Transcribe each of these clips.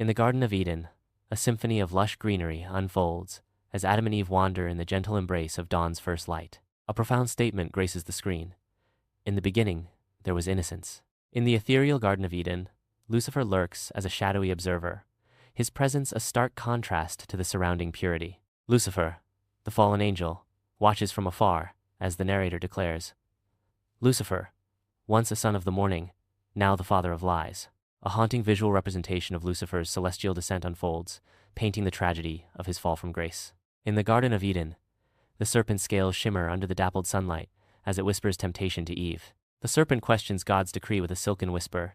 In the Garden of Eden, a symphony of lush greenery unfolds as Adam and Eve wander in the gentle embrace of dawn's first light. A profound statement graces the screen. In the beginning, there was innocence. In the ethereal Garden of Eden, Lucifer lurks as a shadowy observer, his presence a stark contrast to the surrounding purity. Lucifer, the fallen angel, watches from afar, as the narrator declares. Lucifer, once a son of the morning, now the father of lies. A haunting visual representation of Lucifer's celestial descent unfolds, painting the tragedy of his fall from grace. In the Garden of Eden, the serpent's scales shimmer under the dappled sunlight as it whispers temptation to Eve. The serpent questions God's decree with a silken whisper.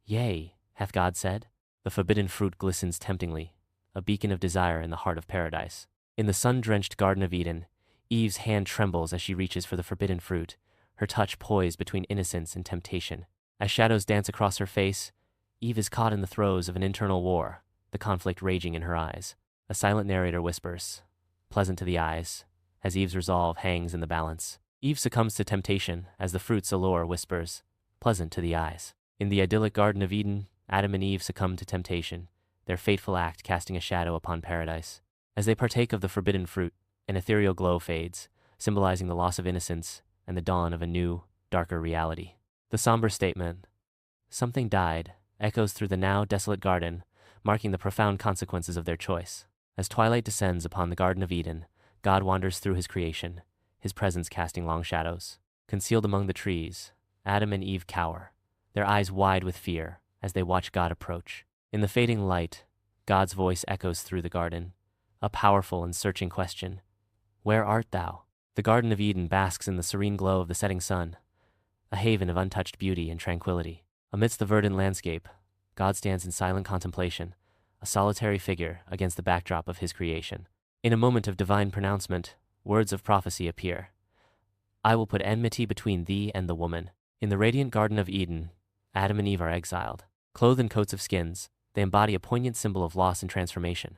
Yea, hath God said? The forbidden fruit glistens temptingly, a beacon of desire in the heart of paradise. In the sun-drenched Garden of Eden, Eve's hand trembles as she reaches for the forbidden fruit, her touch poised between innocence and temptation. As shadows dance across her face, Eve is caught in the throes of an internal war, the conflict raging in her eyes. A silent narrator whispers, pleasant to the eyes, as Eve's resolve hangs in the balance. Eve succumbs to temptation as the fruit's allure whispers, pleasant to the eyes. In the idyllic Garden of Eden, Adam and Eve succumb to temptation, their fateful act casting a shadow upon paradise. As they partake of the forbidden fruit, an ethereal glow fades, symbolizing the loss of innocence and the dawn of a new, darker reality. The somber statement, something died, echoes through the now desolate garden, marking the profound consequences of their choice. As twilight descends upon the Garden of Eden, God wanders through his creation, his presence casting long shadows. Concealed among the trees, Adam and Eve cower, their eyes wide with fear as they watch God approach. In the fading light, God's voice echoes through the garden, a powerful and searching question. Where art thou? The Garden of Eden basks in the serene glow of the setting sun, a haven of untouched beauty and tranquility. Amidst the verdant landscape, God stands in silent contemplation, a solitary figure against the backdrop of his creation. In a moment of divine pronouncement, words of prophecy appear. I will put enmity between thee and the woman. In the radiant Garden of Eden, Adam and Eve are exiled. Clothed in coats of skins, they embody a poignant symbol of loss and transformation.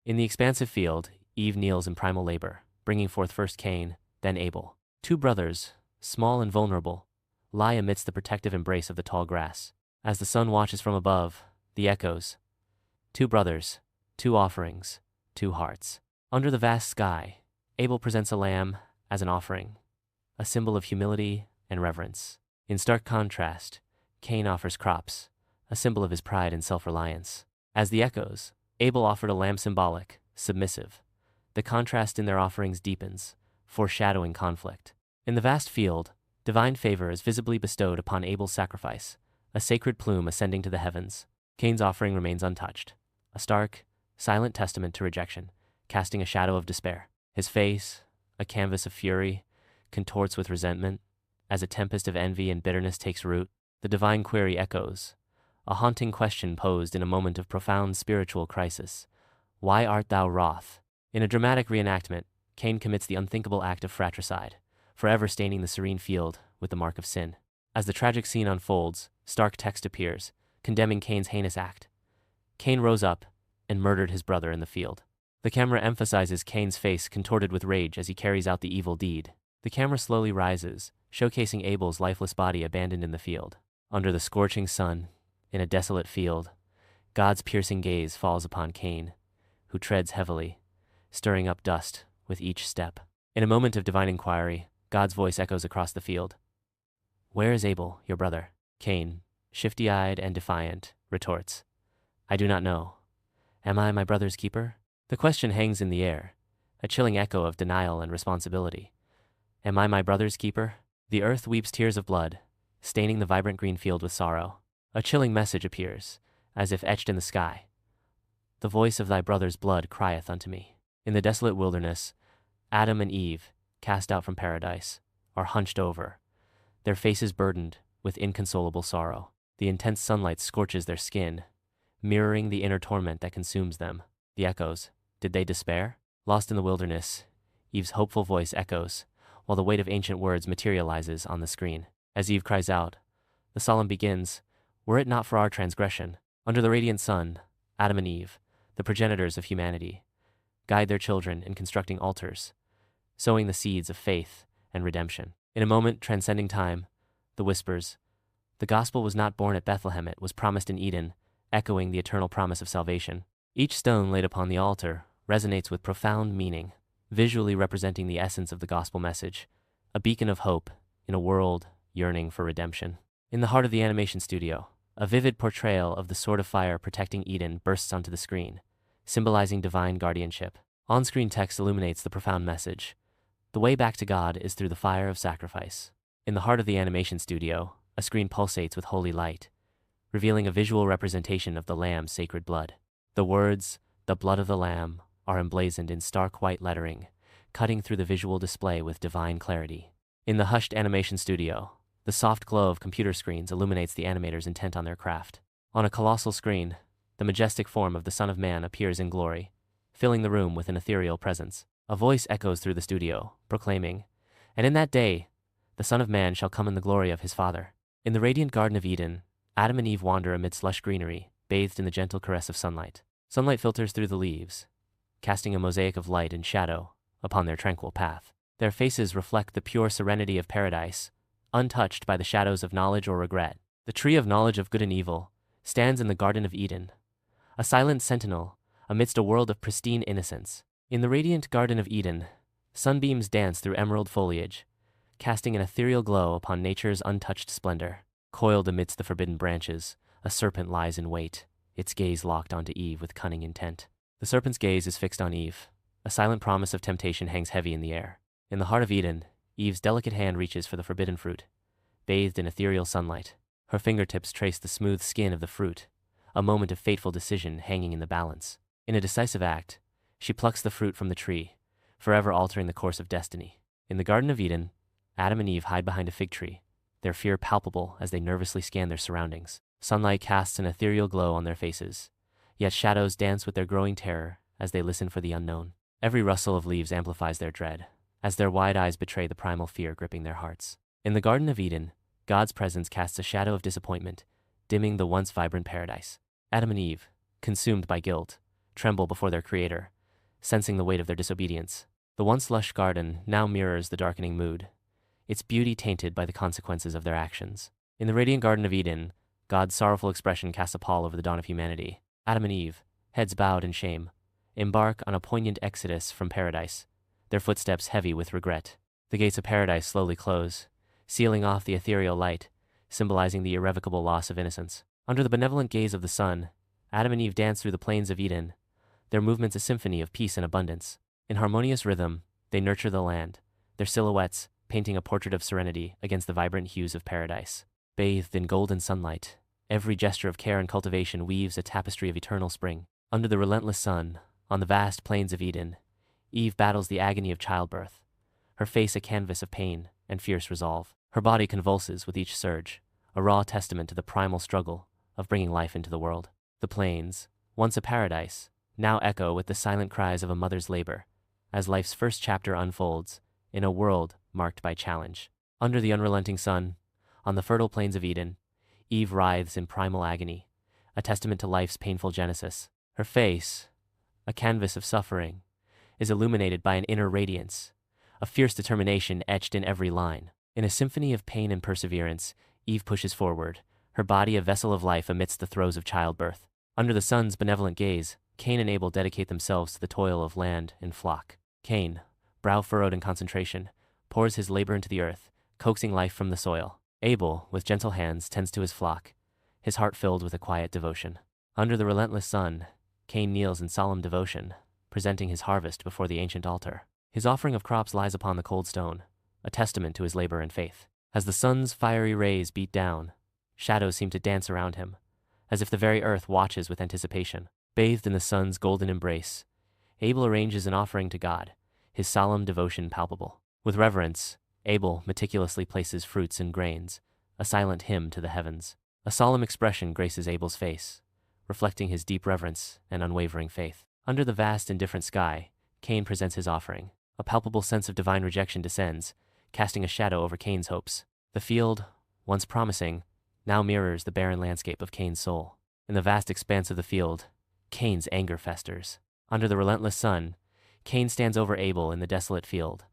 In the expansive field, Eve kneels in primal labor, bringing forth first Cain, then Abel. Two brothers, small and vulnerable, lie amidst the protective embrace of the tall grass. As the sun watches from above, the echoes. Two brothers, two offerings, two hearts. Under the vast sky, Abel presents a lamb as an offering, a symbol of humility and reverence. In stark contrast, Cain offers crops, a symbol of his pride and self-reliance. As the echoes, Abel offered a lamb symbolic, submissive. The contrast in their offerings deepens, foreshadowing conflict. In the vast field, divine favor is visibly bestowed upon Abel's sacrifice, a sacred plume ascending to the heavens. Cain's offering remains untouched, a stark, silent testament to rejection, casting a shadow of despair. His face, a canvas of fury, contorts with resentment. As a tempest of envy and bitterness takes root, the divine query echoes, a haunting question posed in a moment of profound spiritual crisis. Why art thou wroth? In a dramatic reenactment, Cain commits the unthinkable act of fratricide, forever staining the serene field with the mark of sin. As the tragic scene unfolds, stark text appears, condemning Cain's heinous act. Cain rose up and murdered his brother in the field. The camera emphasizes Cain's face contorted with rage as he carries out the evil deed. The camera slowly rises, showcasing Abel's lifeless body abandoned in the field. Under the scorching sun, in a desolate field, God's piercing gaze falls upon Cain, who treads heavily, stirring up dust with each step. In a moment of divine inquiry, God's voice echoes across the field. Where is Abel, your brother? Cain, shifty-eyed and defiant, retorts, I do not know. Am I my brother's keeper? The question hangs in the air, a chilling echo of denial and responsibility. Am I my brother's keeper? The earth weeps tears of blood, staining the vibrant green field with sorrow. A chilling message appears, as if etched in the sky. The voice of thy brother's blood crieth unto me. In the desolate wilderness, Adam and Eve, cast out from paradise, are hunched over, their faces burdened with inconsolable sorrow. The intense sunlight scorches their skin, mirroring the inner torment that consumes them. The echoes, did they despair? Lost in the wilderness, Eve's hopeful voice echoes, while the weight of ancient words materializes on the screen. As Eve cries out, the psalm begins, were it not for our transgression. Under the radiant sun, Adam and Eve, the progenitors of humanity, guide their children in constructing altars, sowing the seeds of faith and redemption. In a moment transcending time, the whispers, The gospel was not born at Bethlehem, it was promised in Eden, echoing the eternal promise of salvation. Each stone laid upon the altar resonates with profound meaning, visually representing the essence of the gospel message, a beacon of hope in a world yearning for redemption. In the heart of the animation studio, a vivid portrayal of the sword of fire protecting Eden bursts onto the screen, symbolizing divine guardianship. On-screen text illuminates the profound message. The way back to God is through the fire of sacrifice. In the heart of the animation studio, a screen pulsates with holy light, revealing a visual representation of the Lamb's sacred blood. The words, "the blood of the Lamb," are emblazoned in stark white lettering, cutting through the visual display with divine clarity. In the hushed animation studio, the soft glow of computer screens illuminates the animators intent on their craft. On a colossal screen, the majestic form of the Son of Man appears in glory, filling the room with an ethereal presence. A voice echoes through the studio, proclaiming, "And in that day, the Son of Man shall come in the glory of his Father." In the radiant Garden of Eden, Adam and Eve wander amidst lush greenery, bathed in the gentle caress of sunlight. Sunlight filters through the leaves, casting a mosaic of light and shadow upon their tranquil path. Their faces reflect the pure serenity of paradise, untouched by the shadows of knowledge or regret. The tree of knowledge of good and evil stands in the Garden of Eden, a silent sentinel amidst a world of pristine innocence. In the radiant Garden of Eden, sunbeams dance through emerald foliage, casting an ethereal glow upon nature's untouched splendor. Coiled amidst the forbidden branches, a serpent lies in wait, its gaze locked onto Eve with cunning intent. The serpent's gaze is fixed on Eve. A silent promise of temptation hangs heavy in the air. In the heart of Eden, Eve's delicate hand reaches for the forbidden fruit, bathed in ethereal sunlight. Her fingertips trace the smooth skin of the fruit, a moment of fateful decision hanging in the balance. In a decisive act, she plucks the fruit from the tree, forever altering the course of destiny. In the Garden of Eden, Adam and Eve hide behind a fig tree, their fear palpable as they nervously scan their surroundings. Sunlight casts an ethereal glow on their faces, yet shadows dance with their growing terror as they listen for the unknown. Every rustle of leaves amplifies their dread, as their wide eyes betray the primal fear gripping their hearts. In the Garden of Eden, God's presence casts a shadow of disappointment, dimming the once vibrant paradise. Adam and Eve, consumed by guilt, tremble before their Creator, sensing the weight of their disobedience. The once lush garden now mirrors the darkening mood, its beauty tainted by the consequences of their actions. In the radiant Garden of Eden, God's sorrowful expression casts a pall over the dawn of humanity. Adam and Eve, heads bowed in shame, embark on a poignant exodus from paradise, their footsteps heavy with regret. The gates of paradise slowly close, sealing off the ethereal light, symbolizing the irrevocable loss of innocence. Under the benevolent gaze of the sun, Adam and Eve dance through the plains of Eden, their movements a symphony of peace and abundance. In harmonious rhythm, they nurture the land, their silhouettes painting a portrait of serenity against the vibrant hues of paradise. Bathed in golden sunlight, every gesture of care and cultivation weaves a tapestry of eternal spring. Under the relentless sun, on the vast plains of Eden, Eve battles the agony of childbirth, her face a canvas of pain and fierce resolve. Her body convulses with each surge, a raw testament to the primal struggle of bringing life into the world. The plains, once a paradise, now echo with the silent cries of a mother's labor, as life's first chapter unfolds in a world marked by challenge. Under the unrelenting sun, on the fertile plains of Eden, Eve writhes in primal agony, a testament to life's painful genesis. Her face, a canvas of suffering, is illuminated by an inner radiance, a fierce determination etched in every line. In a symphony of pain and perseverance, Eve pushes forward, her body a vessel of life amidst the throes of childbirth. Under the sun's benevolent gaze, Cain and Abel dedicate themselves to the toil of land and flock. Cain, brow furrowed in concentration, pours his labor into the earth, coaxing life from the soil. Abel, with gentle hands, tends to his flock, his heart filled with a quiet devotion. Under the relentless sun, Cain kneels in solemn devotion, presenting his harvest before the ancient altar. His offering of crops lies upon the cold stone, a testament to his labor and faith. As the sun's fiery rays beat down, shadows seem to dance around him, as if the very earth watches with anticipation. Bathed in the sun's golden embrace, Abel arranges an offering to God, his solemn devotion palpable. With reverence, Abel meticulously places fruits and grains, a silent hymn to the heavens. A solemn expression graces Abel's face, reflecting his deep reverence and unwavering faith. Under the vast indifferent sky, Cain presents his offering. A palpable sense of divine rejection descends, casting a shadow over Cain's hopes. The field, once promising, now mirrors the barren landscape of Cain's soul. In the vast expanse of the field, Cain's anger festers. Under the relentless sun, Cain stands over Abel in the desolate field,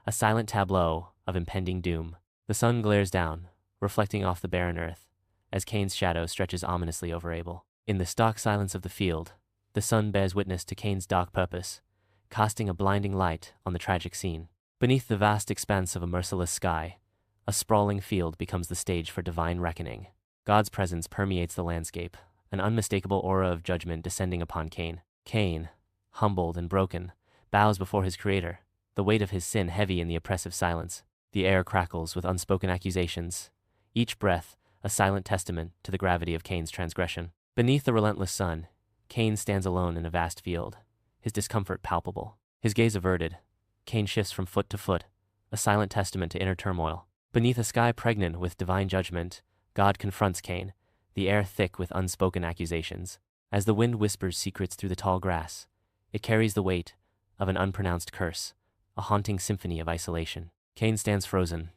a silent tableau of impending doom. The sun glares down, reflecting off the barren earth, as Cain's shadow stretches ominously over Abel. In the stark silence of the field, the sun bears witness to Cain's dark purpose, casting a blinding light on the tragic scene. Beneath the vast expanse of a merciless sky, a sprawling field becomes the stage for divine reckoning. God's presence permeates the landscape, an unmistakable aura of judgment descending upon Cain. Cain, humbled and broken, bows before his Creator, the weight of his sin heavy in the oppressive silence. The air crackles with unspoken accusations, each breath a silent testament to the gravity of Cain's transgression. Beneath the relentless sun, Cain stands alone in a vast field, his discomfort palpable. His gaze averted, Cain shifts from foot to foot, a silent testament to inner turmoil. Beneath a sky pregnant with divine judgment, God confronts Cain, the air thick with unspoken accusations. As the wind whispers secrets through the tall grass, it carries the weight of an unpronounced curse, a haunting symphony of isolation. Cain stands frozen,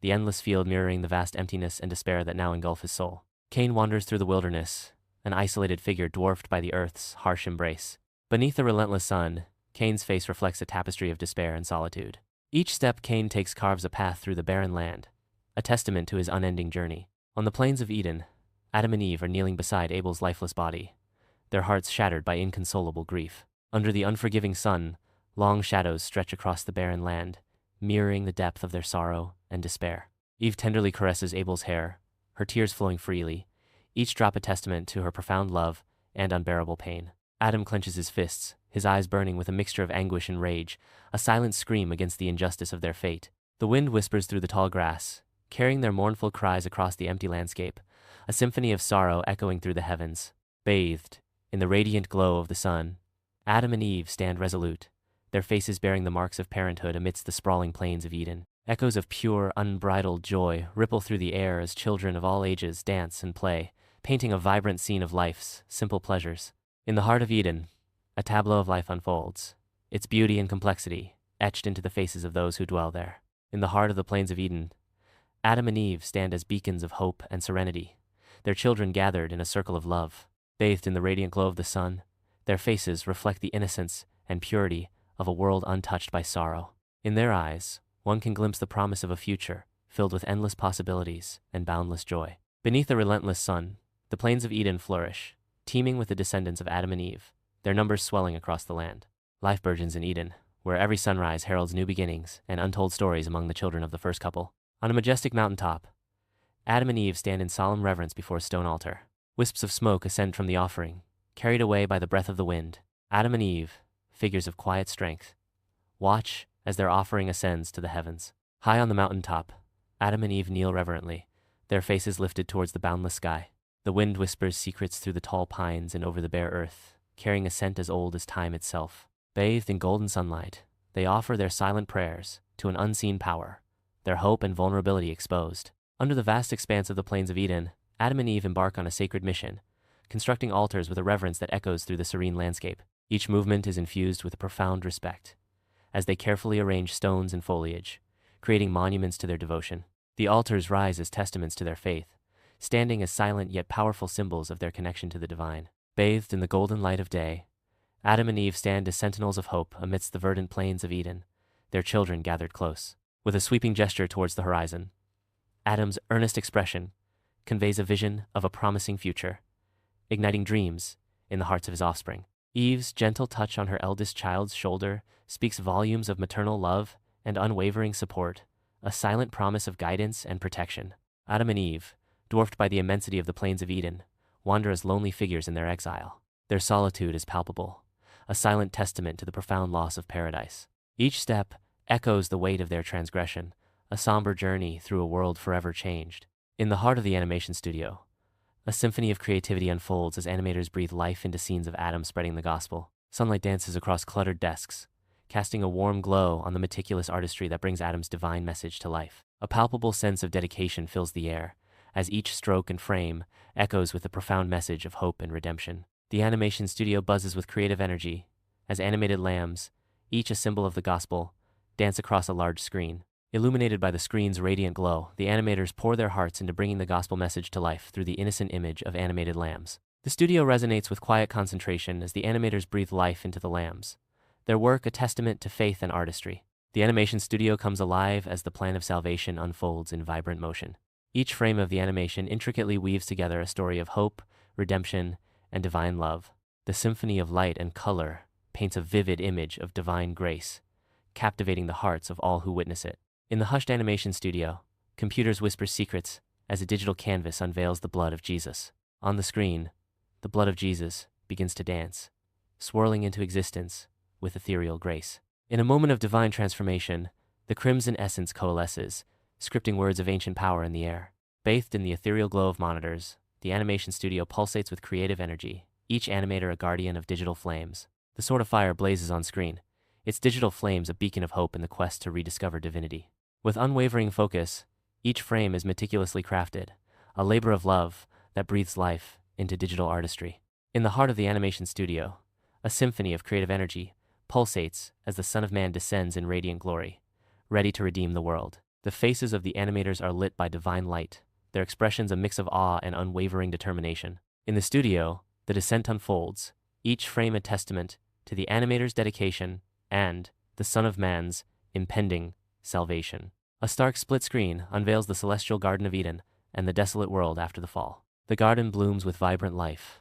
the endless field mirroring the vast emptiness and despair that now engulf his soul. Cain wanders through the wilderness, an isolated figure dwarfed by the earth's harsh embrace. Beneath the relentless sun, Cain's face reflects a tapestry of despair and solitude. Each step Cain takes carves a path through the barren land, a testament to his unending journey. On the plains of Eden, Adam and Eve are kneeling beside Abel's lifeless body, their hearts shattered by inconsolable grief. Under the unforgiving sun, long shadows stretch across the barren land, mirroring the depth of their sorrow and despair. Eve tenderly caresses Abel's hair, her tears flowing freely, each drop a testament to her profound love and unbearable pain. Adam clenches his fists, his eyes burning with a mixture of anguish and rage, a silent scream against the injustice of their fate. The wind whispers through the tall grass, carrying their mournful cries across the empty landscape, a symphony of sorrow echoing through the heavens. Bathed in the radiant glow of the sun, Adam and Eve stand resolute, their faces bearing the marks of parenthood amidst the sprawling plains of Eden. Echoes of pure, unbridled joy ripple through the air as children of all ages dance and play, painting a vibrant scene of life's simple pleasures. In the heart of Eden, a tableau of life unfolds, its beauty and complexity etched into the faces of those who dwell there. In the heart of the plains of Eden, Adam and Eve stand as beacons of hope and serenity, their children gathered in a circle of love. Bathed in the radiant glow of the sun, their faces reflect the innocence and purity of a world untouched by sorrow. In their eyes, one can glimpse the promise of a future filled with endless possibilities and boundless joy. Beneath the relentless sun, the plains of Eden flourish, teeming with the descendants of Adam and Eve, their numbers swelling across the land. Life burgeons in Eden, where every sunrise heralds new beginnings and untold stories among the children of the first couple. On a majestic mountaintop, Adam and Eve stand in solemn reverence before a stone altar. Wisps of smoke ascend from the offering, carried away by the breath of the wind. Adam and Eve, figures of quiet strength, watch as their offering ascends to the heavens. High on the mountaintop, Adam and Eve kneel reverently, their faces lifted towards the boundless sky. The wind whispers secrets through the tall pines and over the bare earth, carrying a scent as old as time itself. Bathed in golden sunlight, they offer their silent prayers to an unseen power, their hope and vulnerability exposed. Under the vast expanse of the plains of Eden, Adam and Eve embark on a sacred mission, constructing altars with a reverence that echoes through the serene landscape. Each movement is infused with a profound respect, as they carefully arrange stones and foliage, creating monuments to their devotion. The altars rise as testaments to their faith, standing as silent yet powerful symbols of their connection to the divine. Bathed in the golden light of day, Adam and Eve stand as sentinels of hope amidst the verdant plains of Eden, their children gathered close. With a sweeping gesture towards the horizon, Adam's earnest expression conveys a vision of a promising future, igniting dreams in the hearts of his offspring. Eve's gentle touch on her eldest child's shoulder speaks volumes of maternal love and unwavering support, a silent promise of guidance and protection. Adam and Eve, dwarfed by the immensity of the plains of Eden, wander as lonely figures in their exile. Their solitude is palpable, a silent testament to the profound loss of paradise. Each step echoes the weight of their transgression, a somber journey through a world forever changed. In the heart of the animation studio, a symphony of creativity unfolds as animators breathe life into scenes of Adam spreading the gospel. Sunlight dances across cluttered desks, casting a warm glow on the meticulous artistry that brings Adam's divine message to life. A palpable sense of dedication fills the air, as each stroke and frame echoes with a profound message of hope and redemption. The animation studio buzzes with creative energy, as animated lambs, each a symbol of the gospel, dance across a large screen. Illuminated by the screen's radiant glow, the animators pour their hearts into bringing the gospel message to life through the innocent image of animated lambs. The studio resonates with quiet concentration as the animators breathe life into the lambs, their work a testament to faith and artistry. The animation studio comes alive as the plan of salvation unfolds in vibrant motion. Each frame of the animation intricately weaves together a story of hope, redemption, and divine love. The symphony of light and color paints a vivid image of divine grace, captivating the hearts of all who witness it. In the hushed animation studio, computers whisper secrets as a digital canvas unveils the blood of Jesus. On the screen, the blood of Jesus begins to dance, swirling into existence with ethereal grace. In a moment of divine transformation, the crimson essence coalesces, scripting words of ancient power in the air. Bathed in the ethereal glow of monitors, the animation studio pulsates with creative energy, each animator a guardian of digital flames. The sword of fire blazes on screen, its digital flames a beacon of hope in the quest to rediscover divinity. With unwavering focus, each frame is meticulously crafted, a labor of love that breathes life into digital artistry. In the heart of the animation studio, a symphony of creative energy pulsates as the Son of Man descends in radiant glory, ready to redeem the world. The faces of the animators are lit by divine light, their expressions a mix of awe and unwavering determination. In the studio, the descent unfolds, each frame a testament to the animator's dedication and the Son of Man's impending salvation. A stark split screen unveils the celestial Garden of Eden and the desolate world after the fall. The garden blooms with vibrant life,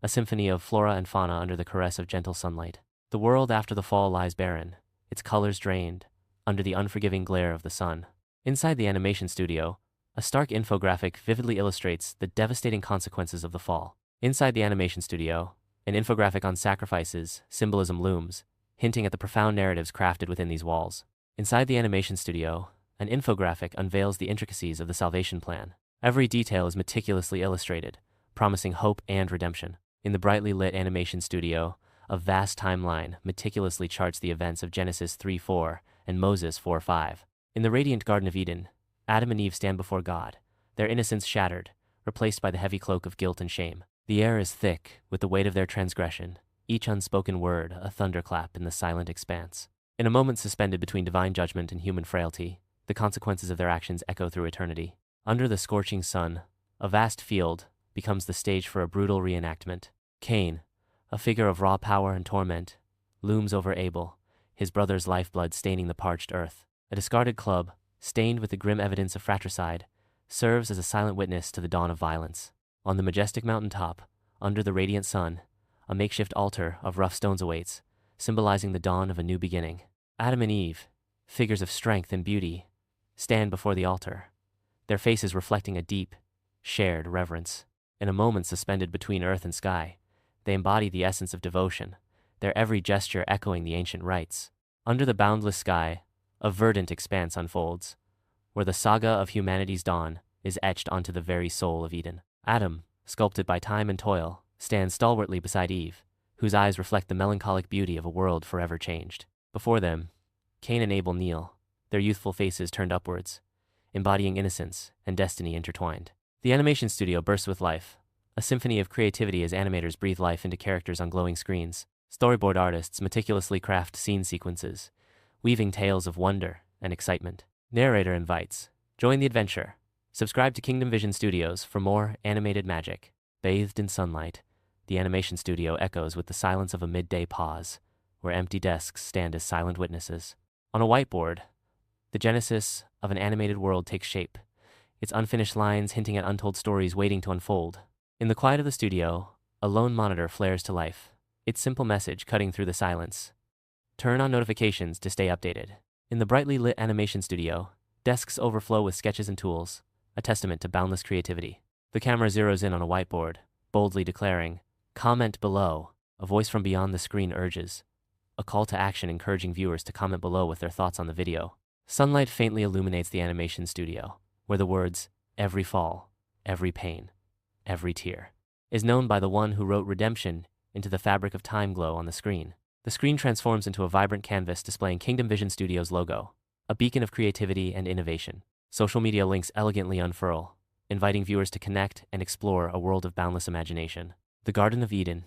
a symphony of flora and fauna under the caress of gentle sunlight. The world after the fall lies barren, its colors drained, under the unforgiving glare of the sun. Inside the animation studio, a stark infographic vividly illustrates the devastating consequences of the fall. Inside the animation studio, an infographic on sacrifices, symbolism looms, hinting at the profound narratives crafted within these walls. Inside the animation studio, an infographic unveils the intricacies of the salvation plan. Every detail is meticulously illustrated, promising hope and redemption. In the brightly lit animation studio, a vast timeline meticulously charts the events of Genesis 3:4 and Moses 4:5. In the radiant Garden of Eden, Adam and Eve stand before God, their innocence shattered, replaced by the heavy cloak of guilt and shame. The air is thick with the weight of their transgression, each unspoken word a thunderclap in the silent expanse. In a moment suspended between divine judgment and human frailty, the consequences of their actions echo through eternity. Under the scorching sun, a vast field becomes the stage for a brutal reenactment. Cain, a figure of raw power and torment, looms over Abel, his brother's lifeblood staining the parched earth. A discarded club, stained with the grim evidence of fratricide, serves as a silent witness to the dawn of violence. On the majestic mountaintop, under the radiant sun, a makeshift altar of rough stones awaits, symbolizing the dawn of a new beginning. Adam and Eve, figures of strength and beauty, stand before the altar, their faces reflecting a deep, shared reverence. In a moment suspended between earth and sky, they embody the essence of devotion, their every gesture echoing the ancient rites. Under the boundless sky, a verdant expanse unfolds, where the saga of humanity's dawn is etched onto the very soul of Eden. Adam, sculpted by time and toil, stands stalwartly beside Eve, whose eyes reflect the melancholic beauty of a world forever changed. Before them, Cain and Abel kneel, their youthful faces turned upwards, embodying innocence and destiny intertwined. The animation studio bursts with life, a symphony of creativity as animators breathe life into characters on glowing screens. Storyboard artists meticulously craft scene sequences, weaving tales of wonder and excitement. Narrator invites, join the adventure. Subscribe to Kingdom Vision Studios for more animated magic. Bathed in sunlight, the animation studio echoes with the silence of a midday pause, where empty desks stand as silent witnesses. On a whiteboard, the genesis of an animated world takes shape, its unfinished lines hinting at untold stories waiting to unfold. In the quiet of the studio, a lone monitor flares to life, its simple message cutting through the silence. Turn on notifications to stay updated. In the brightly lit animation studio, desks overflow with sketches and tools, a testament to boundless creativity. The camera zeroes in on a whiteboard, boldly declaring, "Comment below." A voice from beyond the screen urges, a call to action encouraging viewers to comment below with their thoughts on the video. Sunlight faintly illuminates the animation studio, where the words, "every fall, every pain, every tear," is known by the one who wrote redemption into the fabric of time glow on the screen. The screen transforms into a vibrant canvas displaying Kingdom Vision Studios' logo, a beacon of creativity and innovation. Social media links elegantly unfurl, inviting viewers to connect and explore a world of boundless imagination. The Garden of Eden,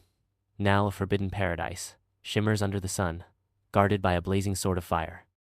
now a forbidden paradise, shimmers under the sun, guarded by a blazing sword of fire.